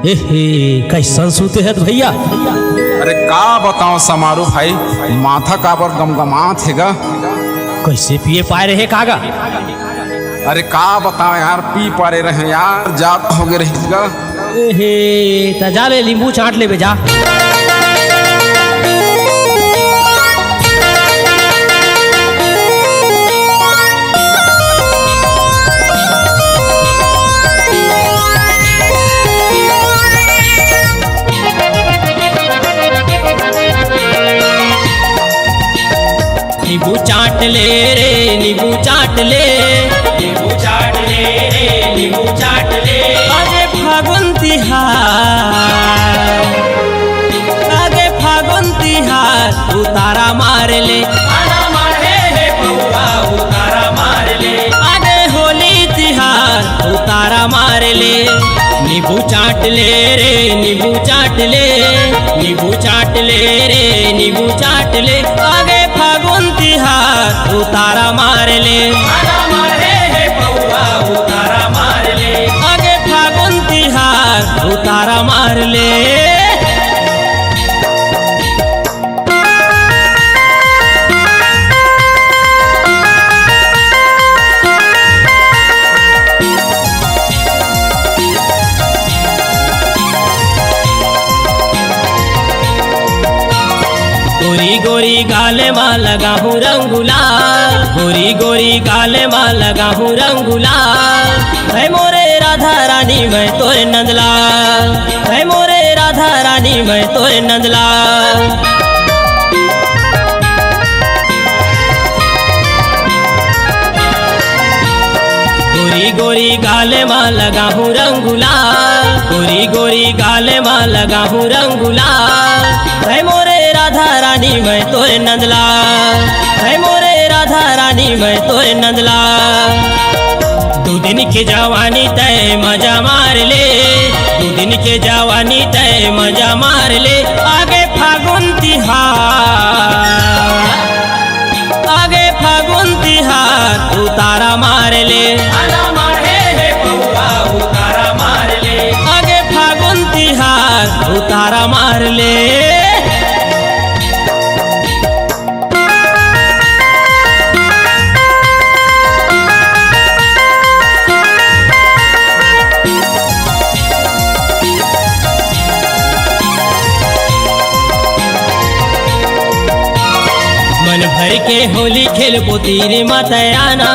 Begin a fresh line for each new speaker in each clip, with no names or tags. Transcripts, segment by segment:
कैसन सूते है भैया।
अरे का बताओ समारू भाई, माथा काबर गमगमात है गा।
कैसे पिए पाए रहे कागा।
अरे का बताओ यार, पी पारे रहे यार, जात हो गए रहेगा।
जा ले नींबू चाट ले जा। नींबू चाट ले रे, नींबू चाट ले, नींबू चाट ले रे, नींबू चाट ले। आगे फागुन तिहार, आगे फागुन तिहार, उतारा मार ले, मारे हे बउआ उतारा मार ले। आगे होली तिहार, उतारा मार ले। नींबू चाट ले रे, नींबू चाट ले, नींबू चाट ले रे, नींबू चाट ले। आगे फागुन तिहार, उतारा मार ले, मारे हे बउआ उतारा मार ले। आगे फागुन तिहार, उतारा मार ले। गोरी गोरी गाले माँ लगा हूँ रंगुलाल, गोरी गोरी गाले माँ लगा हूँ रंगुलाल। है मोरे राधा रानी मैं तोरे नंदलाल, है मोरे राधा रानी मैं तोरे नंदलाल। गोरी गोरी गाले माँ लगा हूँ रंगुलाल, गोरी गोरी गाले माँ लगा हूँ रंगुलाल। है मोरे राधा रानी मैं तोरे नंदलाल, है मोरे राधा रानी मैं तोरे नंदलाल। दो दिन के जवानी तय मजा मार ले, दो दिन के जवानी तय मजा मार ले। आगे फागुन तिहार, आगे फागुन तिहार, उतारा मार ले, मारे हे बउआ उतारा मार ले। आगे फागुन तिहार, उतारा मार ले। मन भर के होली खेलबो तीरे मातयाना,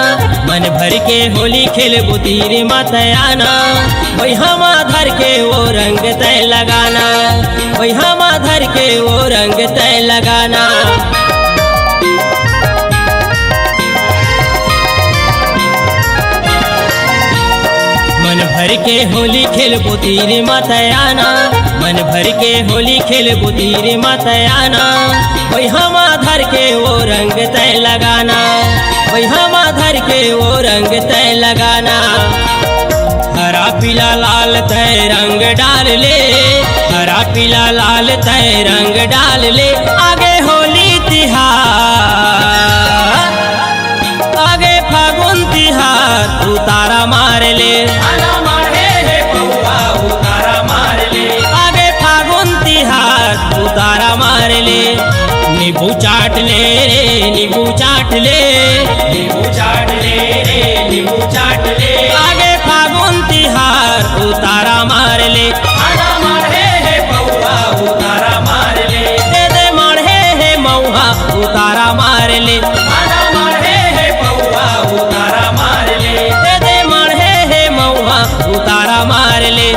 मन भर के होली खेलबो तीरे मातयाना। वही हम धर के वो रंग तय लगाना, वही हम धर के वो रंग तय लगाना। मन भर के होली खेलबो तीरे मातयाना, मन भर के होली खेलबो तीरे मातयाना। वही हम धर के वो रंग तय लगाना, वही हम धर के वो रंग तय लगाना। हरा पीला लाल तय रंग डाल ले, हरा पीला लाल तय रंग डाल ले। आगे होली तिहार, आगे फागुन तिहार, उतारा मार ले, मारे हे बउआ उतारा मार ले। आगे फागुन तिहार, उतारा मार ले। नींबू चाट ले रे, नींबू चाट ले, नींबू चाट ले रे, नींबू चाट ले। आगे फागुन तिहार, उतारा मार ले, मारे हे बउआ उतारा मार ले। दे दे मारे हे मऊहा, उतारा मार ले, मारे हे बउआ उतारा मार ले। दे दे मारे हे मऊहा, उतारा मार ले।